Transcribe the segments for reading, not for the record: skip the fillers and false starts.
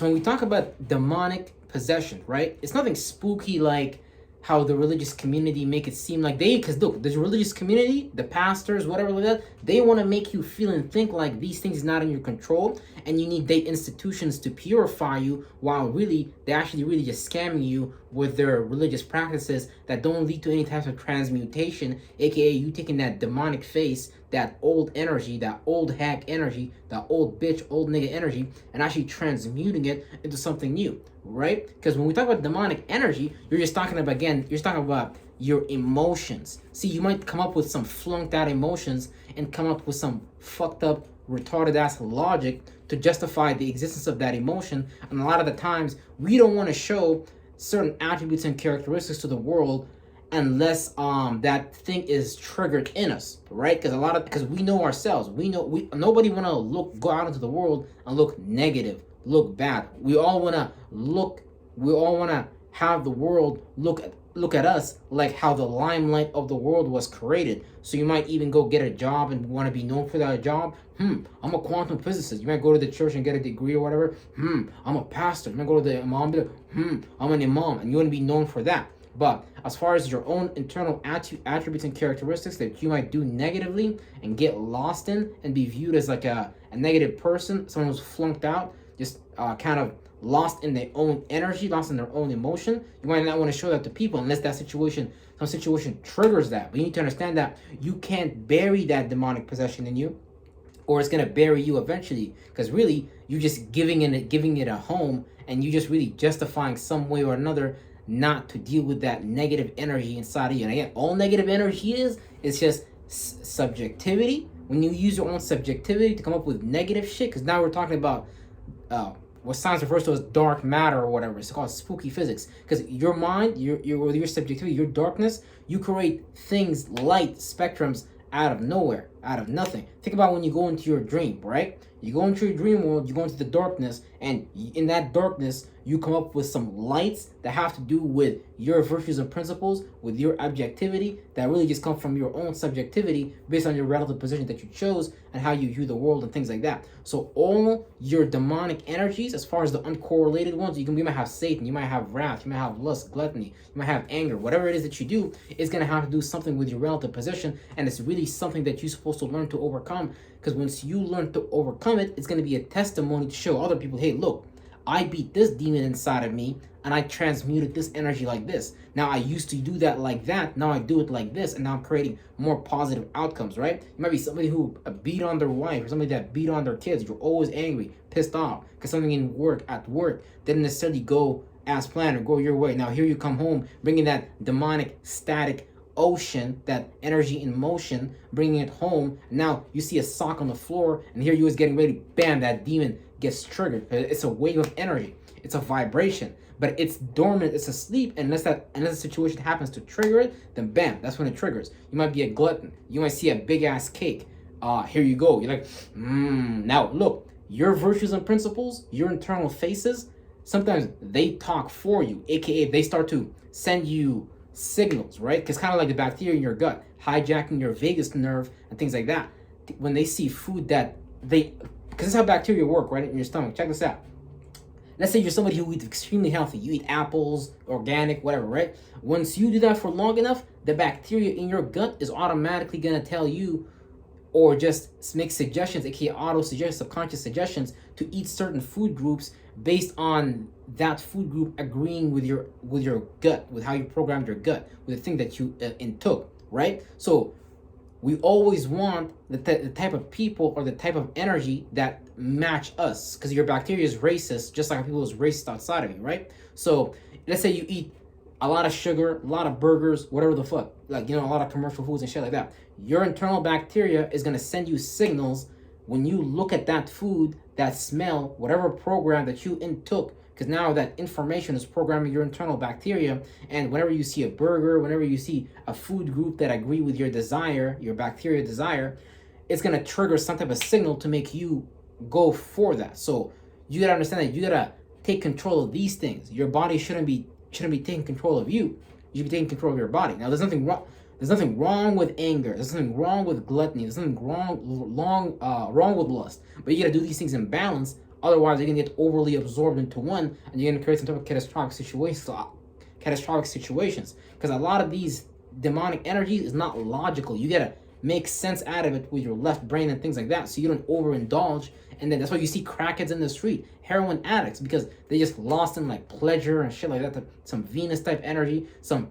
So when we talk about demonic possession, right? It's nothing spooky like how the religious community make it seem like because look, the religious community, the pastors, whatever like that, they want to make you feel and think like these things is not in your control, and you need the institutions to purify you, while really they actually really just scamming you with their religious practices that don't lead to any types of transmutation, aka you taking that demonic face, that old energy, that old hack energy, that old bitch, old nigga energy, and actually transmuting it into something new, right? Because when we talk about demonic energy, you're just talking about, again, you're talking about your emotions. See, you might come up with some flunked out emotions and come up with some fucked up, retarded ass logic to justify the existence of that emotion. And a lot of the times, we don't want to show certain attributes and characteristics to the world unless that thing is triggered in us, right? Because we know ourselves, we know we nobody want to go out into the world and look negative, look bad. We all want to have the world look at us like how the limelight of the world was created. So you might even go get a job and want to be known for that job. I'm a quantum physicist. You might go to the church and get a degree or whatever. I'm a pastor. You might go to the imam and be like, I'm an imam, and you want to be known for that. But as far as your own internal attributes and characteristics that you might do negatively and get lost in and be viewed as like a negative person, someone who's flunked out, just kind of lost in their own energy, lost in their own emotion, you might not want to show that to people unless some situation triggers that. But you need to understand that you can't bury that demonic possession in you, or it's gonna bury you eventually. Because really, you're just giving it a home, and you just really justifying some way or another not to deal with that negative energy inside of you. And again, all negative energy is just subjectivity. When you use your own subjectivity to come up with negative shit, because now we're talking about what science refers to as dark matter or whatever. It's called spooky physics. Because your mind, your subjectivity, your darkness, you create things, light spectrums out of nowhere, out of nothing. Think about when you go into your dream, right? You go into your dream world, you go into the darkness, and in that darkness, you come up with some lights that have to do with your virtues and principles, with your objectivity, that really just come from your own subjectivity based on your relative position that you chose and how you view the world and things like that. So all your demonic energies, as far as the uncorrelated ones, you might have Satan, you might have wrath, you might have lust, gluttony, you might have anger, whatever it is that you do, is going to have to do something with your relative position, and it's really something that you're supposed to learn to overcome. Because once you learn to overcome it, it's going to be a testimony to show other people, hey, look, I beat this demon inside of me, and I transmuted this energy like this. Now I used to do that like that, now I do it like this, and now I'm creating more positive outcomes, right? You might be somebody who beat on their wife, or somebody that beat on their kids. You're always angry, pissed off, because something at work didn't necessarily go as planned or go your way. Now here you come home, bringing that demonic, static ocean, that energy in motion, bringing it home. Now you see a sock on the floor, and here you is getting ready, bam, that demon gets triggered. It's a wave of energy, it's a vibration, but it's dormant, it's asleep, and unless the situation happens to trigger it, then bam, that's when it triggers. You might be a glutton, you might see a big ass cake, here you go, you're like, now look, your virtues and principles, your internal faces, sometimes they talk for you, aka they start to send you signals, right? Because kind of like the bacteria in your gut hijacking your vagus nerve and things like that. When they see food that because this is how bacteria work, right, in your stomach. Check this out. Let's say you're somebody who eats extremely healthy. You eat apples, organic, whatever, right? Once you do that for long enough, the bacteria in your gut is automatically going to tell you, or just make suggestions, aka auto-suggest, subconscious suggestions, to eat certain food groups based on that food group agreeing with your gut, with how you programmed your gut, with the thing that you intook, right? So we always want the type of people or the type of energy that match us, because your bacteria is racist, just like people is racist outside of you, right? So let's say you eat a lot of sugar, a lot of burgers, whatever the fuck, like, a lot of commercial foods and shit like that. Your internal bacteria is going to send you signals when you look at that food, that smell, whatever program that you intook, because now that information is programming your internal bacteria. And whenever you see a burger, whenever you see a food group that agree with your desire, your bacteria desire, it's going to trigger some type of signal to make you go for that. So you got to understand that you got to take control of these things. Your body shouldn't be taking control of you. You should be taking control of your body. Now, there's nothing wrong with anger. There's nothing wrong with gluttony. There's nothing wrong with lust. But you got to do these things in balance Otherwise, you're gonna get overly absorbed into one, and you're gonna create some type of catastrophic situations. Because a lot of these demonic energies is not logical. You gotta make sense out of it with your left brain and things like that, so you don't overindulge. And then that's why you see crackheads in the street, heroin addicts, because they just lost in like pleasure and shit like that, some Venus type energy, some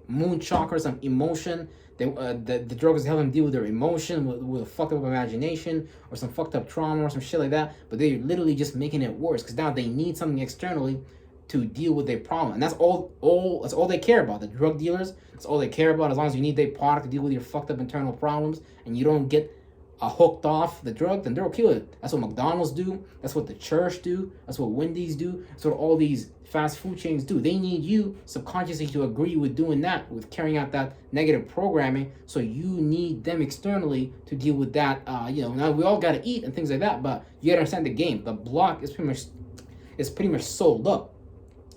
moon chakra, some emotion. The drug is helping them deal with their emotion, with a fucked up imagination, or some fucked up trauma, or some shit like that. But they're literally just making it worse, because now they need something externally to deal with their problem, and that's all they care about. The drug dealers, that's all they care about. As long as you need their product to deal with your fucked up internal problems, and you don't get hooked off the drug, then they're okay with it. That's what McDonald's do. That's what the church do. That's what Wendy's do. That's what all these fast food chains do. They need you subconsciously to agree with doing that, with carrying out that negative programming. So you need them externally to deal with that. Now we all gotta eat and things like that, but you gotta understand the game. The block is pretty much sold up,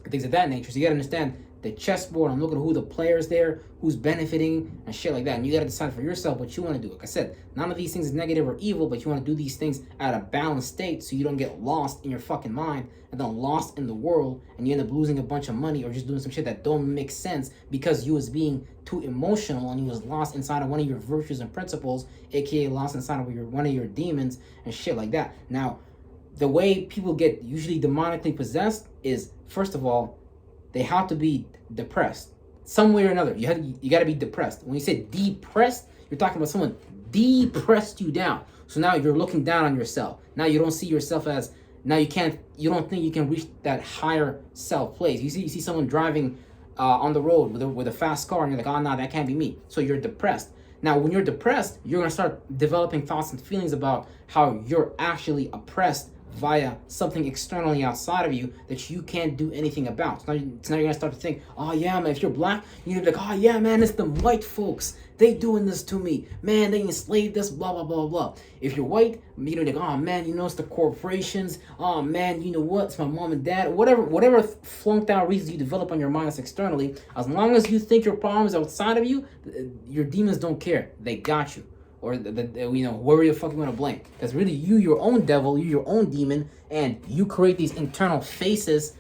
things of that nature. So you gotta understand the chessboard and look at who the players there, who's benefiting and shit like that. And you gotta decide for yourself what you want to do. Like I said, none of these things is negative or evil, but you want to do these things at a balanced state so you don't get lost in your fucking mind and then lost in the world, and you end up losing a bunch of money or just doing some shit that don't make sense because you was being too emotional and you was lost inside of one of your virtues and principles, aka lost inside of one of your demons and shit like that. Now, the way people get usually demonically possessed is, first of all, they have to be depressed some way or another. You got to be depressed. When you say depressed, you're talking about someone depressed you down. So now you're looking down on yourself. Now you don't see yourself as, now you don't think you can reach that higher self place. You see someone driving on the road with a fast car, and you're like, oh no, that can't be me. So you're depressed. Now when you're depressed, you're going to start developing thoughts and feelings about how you're actually oppressed via something externally outside of you that you can't do anything about. So now you're gonna start to think, oh yeah, man, if you're black, you're gonna be like, oh yeah, man, it's the white folks. They doing this to me. Man, they enslaved us, blah, blah, blah, blah. If you're white, you're gonna be like, oh man, it's the corporations. Oh man, you know what? It's my mom and dad. Whatever flunked out reasons you develop on your minds externally, as long as you think your problem is outside of you, your demons don't care. They got you. Or whoever the fuck you want to blame, because really you your own devil, you your own demon, and you create these internal faces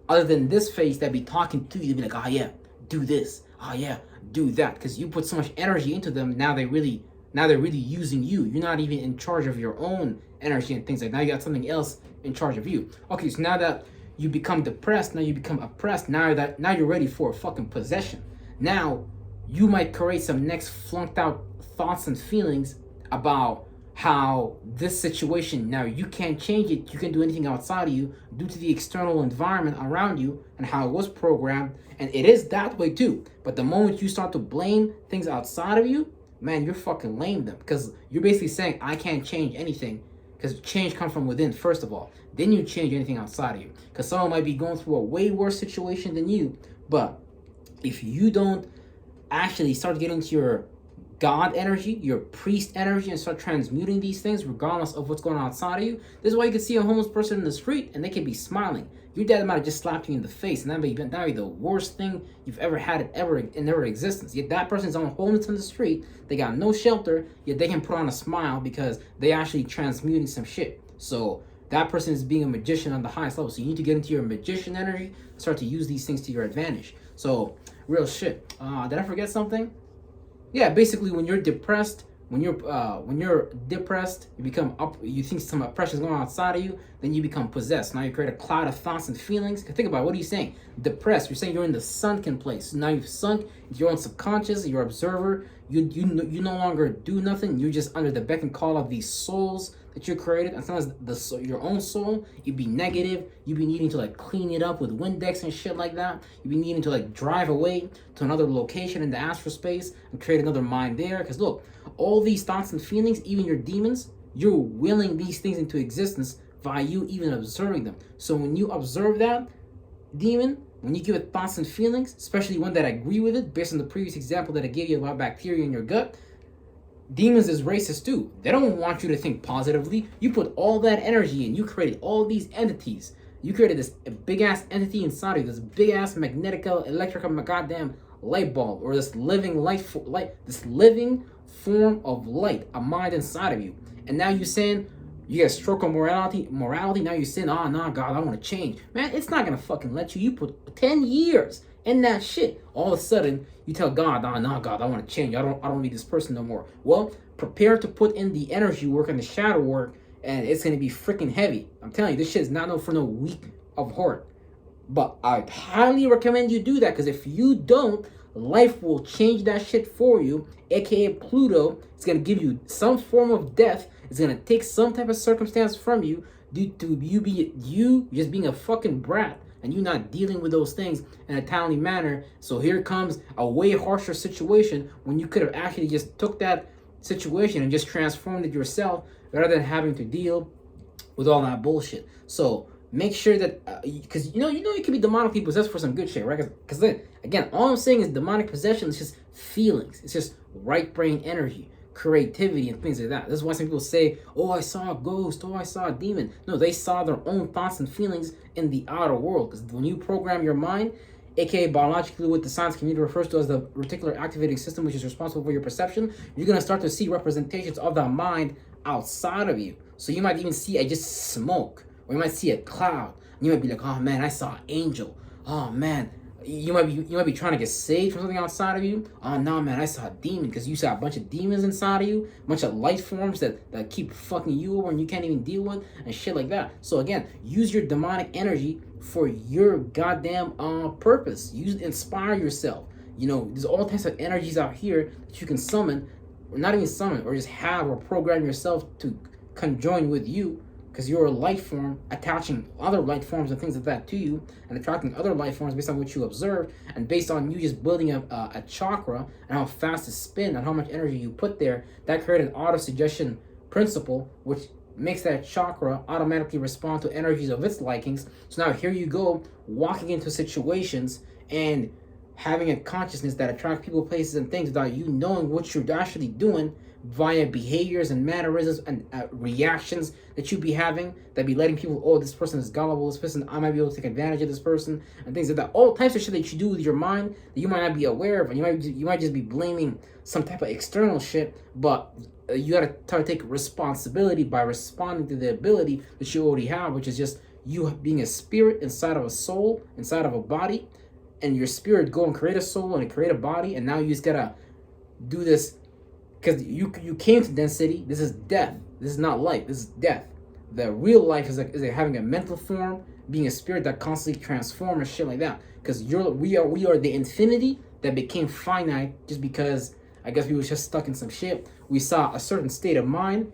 other than this face that be talking to you, be like, oh yeah, do this, oh yeah, do that, because you put so much energy into them. Now they're really using you. You're not even in charge of your own energy and things like that. Now you got something else in charge of you. Okay, so now that you become depressed, now you become oppressed, now you're ready for a fucking possession. Now you might create some next flunked out thoughts and feelings about how this situation, now you can't change it, you can't do anything outside of you due to the external environment around you and how it was programmed. And it is that way too. But the moment you start to blame things outside of you, man, you're fucking lame them, because you're basically saying, I can't change anything, because change comes from within, first of all. Then you change anything outside of you, because someone might be going through a way worse situation than you. But if you don't actually start getting to your God energy, your priest energy, and start transmuting these things regardless of what's going on outside of you, this is why you can see a homeless person in the street and they can be smiling. Your dad might have just slapped you in the face, and that'd be the worst thing you've ever had in their existence. Yet that person's on homeless in the street, they got no shelter, yet they can put on a smile because they actually transmuting some shit. So that person is being a magician on the highest level. So you need to get into your magician energy and start to use these things to your advantage. So real shit. Did I forget something? Yeah, basically when you're depressed, when you're depressed, you think some oppression is going on outside of you, then you become possessed. Now you create a cloud of thoughts and feelings. Think about it, what are you saying? Depressed. You're saying you're in the sunken place. Now you've sunk into your own subconscious, your observer. You no longer do nothing. You're just under the beck and call of these souls that you created. As long as your own soul, you'd be negative. You'd be needing to like clean it up with Windex and shit like that. You'd be needing to like drive away to another location in the astral space and create another mind there. Because look, all these thoughts and feelings, even your demons, you're willing these things into existence by you even observing them. So when you observe that demon, when you give it thoughts and feelings, especially one that agree with it, based on the previous example that I gave you about bacteria in your gut, demons is racist too. They don't want you to think positively. You put all that energy in. You created all these entities. You created this big ass entity inside of you, this big ass magnetical, electrical, goddamn light bulb, or this living this living form of light, a mind inside of you. And now you're saying, You get a stroke of morality, now you're saying, oh, nah, God, I want to change. Man, it's not going to fucking let you. You put 10 years in that shit. All of a sudden, you tell God, oh, nah, God, I want to change. I don't need this person no more. Well, prepare to put in the energy work and the shadow work, and it's going to be freaking heavy. I'm telling you, this shit is not known for no weak of heart. But I highly recommend you do that, because if you don't, life will change that shit for you, aka Pluto. It's gonna give you some form of death. It's gonna take some type of circumstance from you due to you just being a fucking brat and you not dealing with those things in a timely manner. So here comes a way harsher situation when you could have actually just took that situation and just transformed it yourself rather than having to deal with all that bullshit. So make sure that because you can be demonically possessed for some good shit, right? Because then again, all I'm saying is demonic possession is just feelings. It's just right brain energy, creativity, and things like that. This is why some people say, "Oh, I saw a ghost. Oh, I saw a demon." No, they saw their own thoughts and feelings in the outer world. Because when you program your mind, aka biologically what the science community refers to as the reticular activating system, which is responsible for your perception, you're gonna start to see representations of that mind outside of you. So you might even see just smoke. Or you might see a cloud. And you might be like, oh man, I saw an angel. Oh man. You might be trying to get saved from something outside of you. Oh no, man, I saw a demon, because you saw a bunch of demons inside of you, a bunch of life forms that keep fucking you over and you can't even deal with, and shit like that. So again, use your demonic energy for your goddamn purpose. Inspire yourself. There's all types of energies out here that you can summon, or not even summon, or just have or program yourself to conjoin with you. Because you're a life form, attaching other life forms and things like that to you, and attracting other life forms based on what you observe, and based on you just building a chakra and how fast it spins and how much energy you put there. That created an auto-suggestion principle, which makes that chakra automatically respond to energies of its likings. So now here you go, walking into situations and having a consciousness that attracts people, places, and things without you knowing what you're actually doing, via behaviors and mannerisms and reactions that you be having, that be letting people, oh, this person is gullible, this person, I might be able to take advantage of this person, and things like that. All types of shit that you do with your mind that you might not be aware of, and you might just be blaming some type of external shit, but you gotta try to take responsibility by responding to the ability that you already have, which is just you being a spirit inside of a soul, inside of a body, and your spirit go and create a soul and create a body, and now you just gotta do this. Because you came to density. This is death. This is not life. This is death. The real life is having a mental form, being a spirit that constantly transforms and shit like that. Because we are the infinity that became finite just because I guess we was just stuck in some shit. We saw a certain state of mind.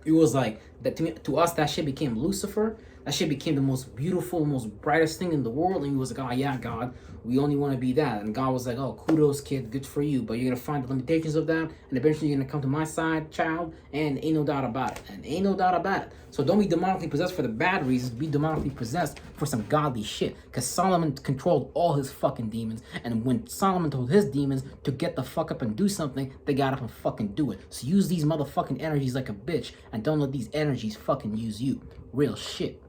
It was like that to us. That shit became Lucifer. That shit became the most beautiful, most brightest thing in the world. And he was like, oh yeah, God, we only want to be that. And God was like, oh, kudos, kid, good for you. But you're going to find the limitations of that. And eventually you're going to come to my side, child. And ain't no doubt about it. So don't be demonically possessed for the bad reasons. Be demonically possessed for some godly shit. Because Solomon controlled all his fucking demons. And when Solomon told his demons to get the fuck up and do something, they got up and fucking do it. So use these motherfucking energies like a bitch. And don't let these energies fucking use you. Real shit.